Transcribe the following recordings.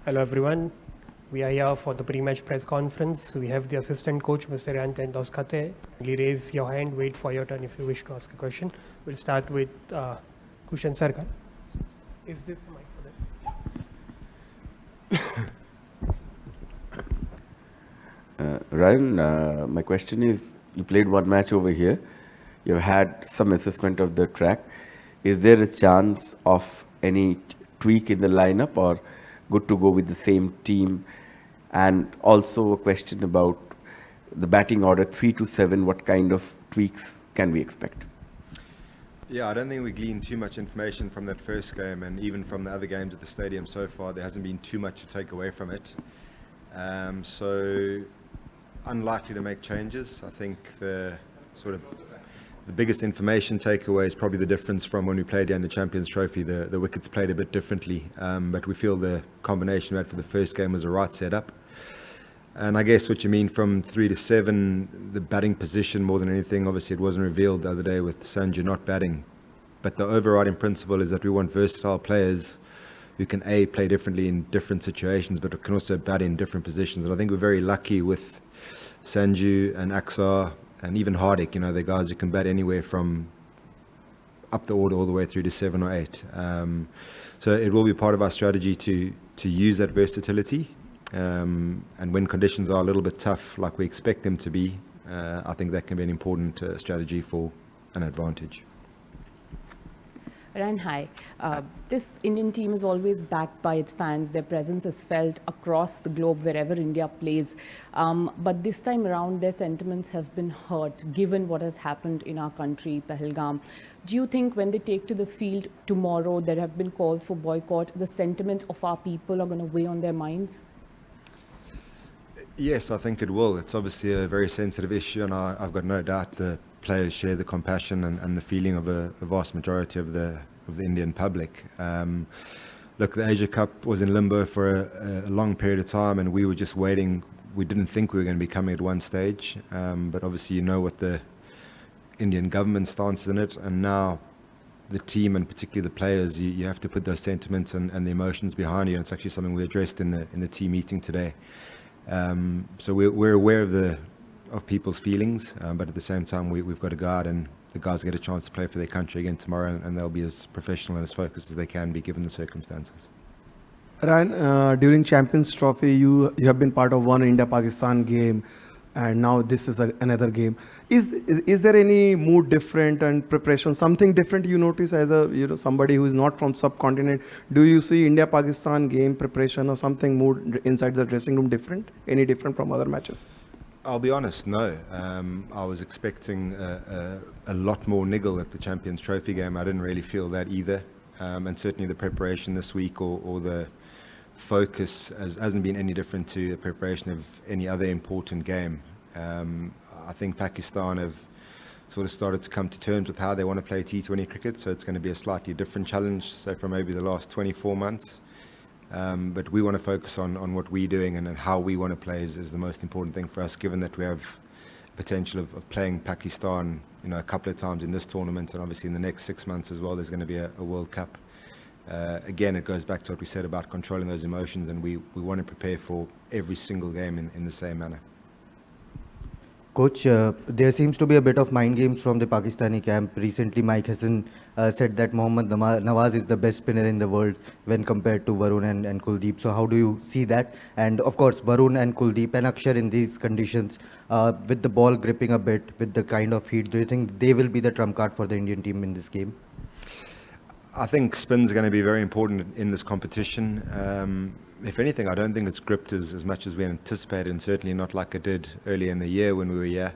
Hello everyone. We are here for the pre-match press conference. We have the assistant coach, Mr. Doeschate. Kindly raise your hand, wait for your turn if you wish to ask a question. We'll start with Kushan Sarkar. Is this the mic for that? Ryan, my question is, you played one match over here. You've had some assessment of the track. Is there a chance of any tweak in the lineup or good to go with the same team? And also a question about the batting order 3 to 7. What kind of tweaks can we expect? Yeah, I don't think we gleaned too much information from that first game, and even from the other games at the stadium so far, there hasn't been too much to take away from it. So unlikely to make changes. I think the biggest information takeaway is probably the difference from when we played in the Champions Trophy. The wickets played a bit differently, but we feel the combination we had for the first game was the right setup. And I guess what you mean from 3 to 7, the batting position more than anything, obviously it wasn't revealed the other day with Sanju not batting. But the overriding principle is that we want versatile players who can play differently in different situations, but can also bat in different positions. And I think we're very lucky with Sanju and Aksar and even Hardik, they're guys who can bat anywhere from up the order all the way through to 7 or 8. So it will be part of our strategy to use that versatility. And when conditions are a little bit tough, like we expect them to be, I think that can be an important strategy for an advantage. Ryan, hi. This Indian team is always backed by its fans. Their presence is felt across the globe wherever India plays. But this time around, their sentiments have been hurt, given what has happened in our country, Pahalgam. Do you think when they take to the field tomorrow, there have been calls for boycott, the sentiments of our people are going to weigh on their minds? Yes, I think it will. It's obviously a very sensitive issue, and I've got no doubt the players share the compassion and the feeling of a vast majority of the Indian public. Look, the Asia Cup was in limbo for a long period of time, and we were just waiting. We didn't think we were going to be coming at one stage, but obviously what the Indian government stance is in it, and now the team and particularly the players, you have to put those sentiments and the emotions behind you, and it's actually something we addressed in the team meeting today. So we're aware of people's feelings, but at the same time we've got a guard, and the guys get a chance to play for their country again tomorrow, and they'll be as professional and as focused as they can be given the circumstances. Ryan, during Champions Trophy, you have been part of one India-Pakistan game, and now this is another game. Is there any mood different and preparation, something different you notice as somebody who is not from subcontinent? Do you see India-Pakistan game preparation or something mood inside the dressing room different? Any different from other matches? I'll be honest, no. I was expecting a lot more niggle at the Champions Trophy game. I didn't really feel that either. And certainly the preparation this week or the focus hasn't been any different to the preparation of any other important game. I think Pakistan have sort of started to come to terms with how they want to play T20 cricket, so it's going to be a slightly different challenge, so from maybe the last 24 months. But we want to focus on what we're doing and how we want to play is the most important thing for us, given that we have potential of playing Pakistan a couple of times in this tournament, and obviously in the next 6 months as well there's going to be a World Cup. Again, it goes back to what we said about controlling those emotions, and we want to prepare for every single game in the same manner. Coach, there seems to be a bit of mind games from the Pakistani camp. Recently, Mike Hassan said that Mohammad Nawaz is the best spinner in the world when compared to Varun and Kuldeep. So how do you see that? And of course, Varun and Kuldeep and Akshar in these conditions, with the ball gripping a bit, with the kind of heat, do you think they will be the trump card for the Indian team in this game? I think spin's going to be very important in this competition. If anything, I don't think it's gripped as much as we anticipated, and certainly not like it did earlier in the year when we were here.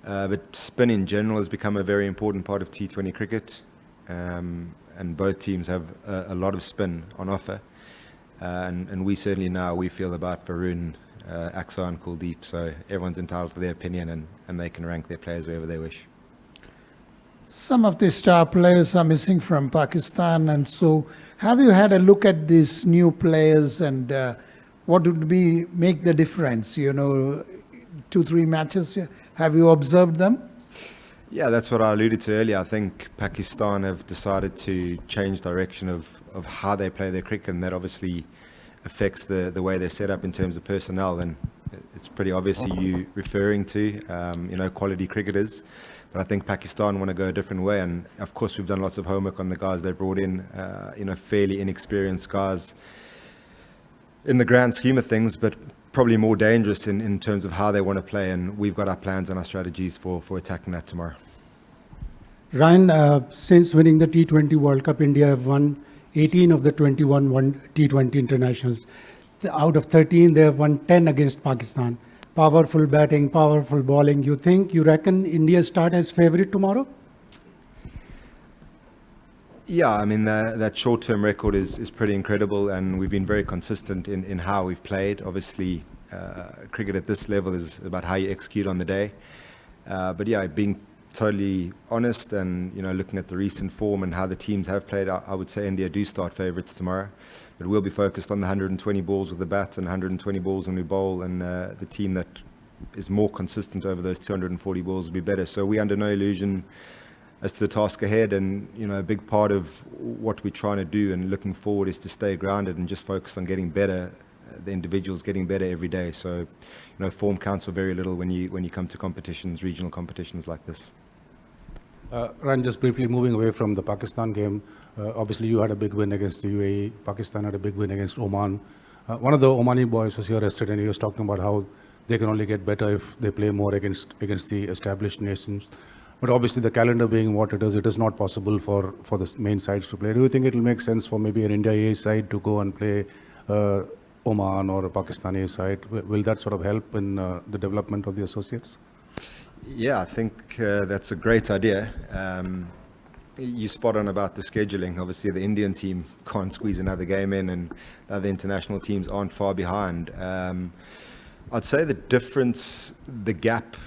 But spin in general has become a very important part of T20 cricket, and both teams have a lot of spin on offer. And we certainly now we feel about Varun, Aksar and Kuldeep, so everyone's entitled to their opinion, and they can rank their players wherever they wish. Some of the star players are missing from Pakistan, and so have you had a look at these new players and what would make the difference? 2-3 matches, have you observed them? Yeah, that's what I alluded to earlier. I think Pakistan have decided to change direction of how they play their cricket, and that obviously affects the way they're set up in terms of personnel, then it's pretty obvious who you referring to, quality cricketers. But I think Pakistan want to go a different way, and of course we've done lots of homework on the guys they brought in, fairly inexperienced guys in the grand scheme of things, but probably more dangerous in terms of how they want to play, and we've got our plans and our strategies for attacking that tomorrow. Ryan, since winning the T20 World Cup, India have won 18 of the 21 T20 internationals. Out of 13, they have won 10 against Pakistan. Powerful batting, powerful bowling. You reckon India start as favourite tomorrow? Yeah, I mean, that short-term record is pretty incredible, and we've been very consistent in how we've played. Obviously, cricket at this level is about how you execute on the day. But yeah, being totally honest and, looking at the recent form and how the teams have played, I would say India do start favourites tomorrow. But we'll be focused on the 120 balls with the bat and 120 balls when we bowl, and the team that is more consistent over those 240 balls will be better. So we're under no illusion as to the task ahead, and a big part of what we're trying to do and looking forward is to stay grounded and just focus on getting better, the individuals getting better every day. So form counts for very little when you come to competitions, regional competitions like this. Ryan, just briefly moving away from the Pakistan game, obviously you had a big win against the UAE, Pakistan had a big win against Oman. One of the Omani boys was here yesterday and he was talking about how they can only get better if they play more against the established nations. But obviously the calendar being what it is not possible for the main sides to play. Do you think it will make sense for maybe an India A side to go and play Oman or a Pakistani A side? Will that sort of help in the development of the associates? Yeah, I think that's a great idea. You spot on about the scheduling. Obviously, the Indian team can't squeeze another game in, and the other international teams aren't far behind. I'd say the difference, the gap,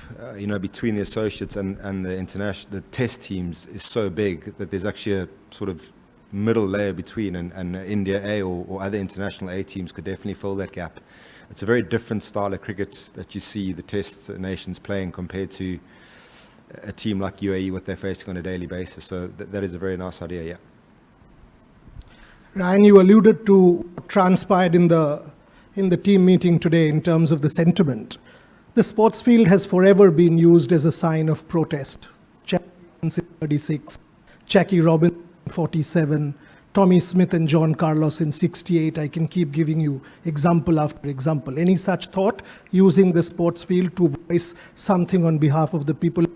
between the associates and the test teams is so big that there's actually a sort of middle layer between, and India A or other international A teams could definitely fill that gap. It's a very different style of cricket that you see the test nations playing compared to a team like UAE, what they're facing on a daily basis. So that is a very nice idea, yeah. Ryan, you alluded to what transpired in the team meeting today in terms of the sentiment. The sports field has forever been used as a sign of protest. Jackie 36, Jackie Robinson 47, Tommy Smith and John Carlos in 68. I can keep giving you example after example. Any such thought using the sports field to voice something on behalf of the people?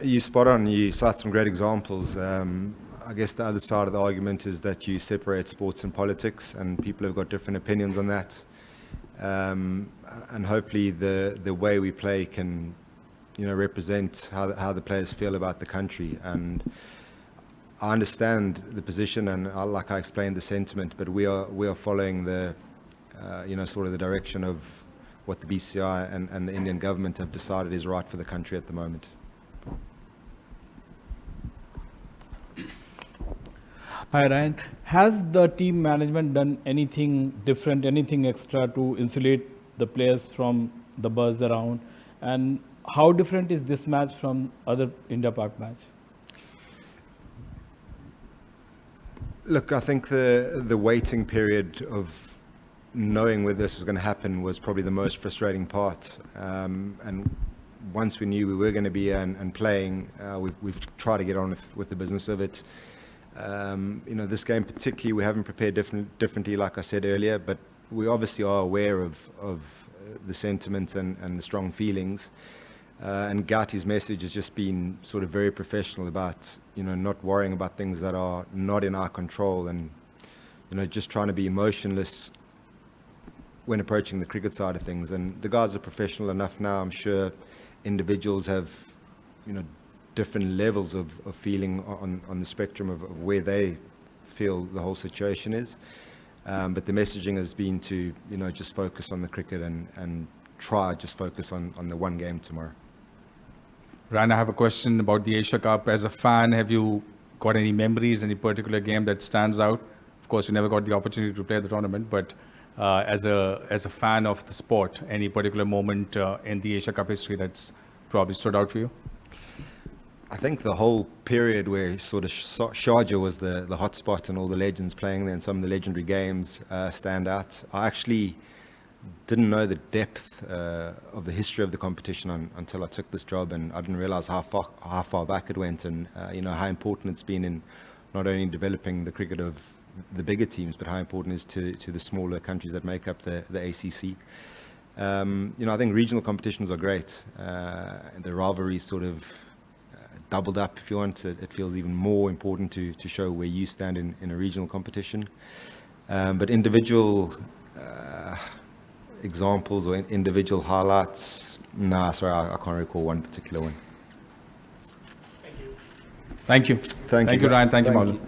You spot on. You cite some great examples. I guess the other side of the argument is that you separate sports and politics, and people have got different opinions on that. And hopefully the way we play can represent how the players feel about the country. And I understand the position, and like I explained, the sentiment, but we are following the sort of the direction of what the BCI and the Indian government have decided is right for the country at the moment. Hi Ryan, has the team management done anything different, anything extra to insulate the players from the buzz around? And how different is this match from other India-Pak match? Look, I think the waiting period of knowing whether this was going to happen was probably the most frustrating part. And once we knew we were going to be here and playing, we've tried to get on with the business of it. This game particularly, we haven't prepared differently, like I said earlier, but we obviously are aware of the sentiments and the strong feelings. And Gati's message has just been sort of very professional about, not worrying about things that are not in our control, and, just trying to be emotionless when approaching the cricket side of things. And the guys are professional enough now. I'm sure individuals have, different levels of feeling on the spectrum of where they feel the whole situation is. But the messaging has been to, just focus on the cricket and just focus on the one game tomorrow. Ryan, I have a question about the Asia Cup. As a fan, have you got any memories, any particular game that stands out? Of course, you never got the opportunity to play the tournament, but as a fan of the sport, any particular moment in the Asia Cup history that's probably stood out for you? I think the whole period where sort of Sharjah was the hot spot and all the legends playing there and some of the legendary games stand out. I actually didn't know the depth of the history of the competition until I took this job, and I didn't realize how far back it went, and how important it's been in not only developing the cricket of the bigger teams, but how important it is to the smaller countries that make up the ACC. I think regional competitions are great. The rivalry sort of doubled up, if you want. It feels even more important to show where you stand in a regional competition. But individual examples or individual highlights, sorry, I can't recall one particular one. Thank you. Thank you, Ryan. Thank you, Thank Maulid. you.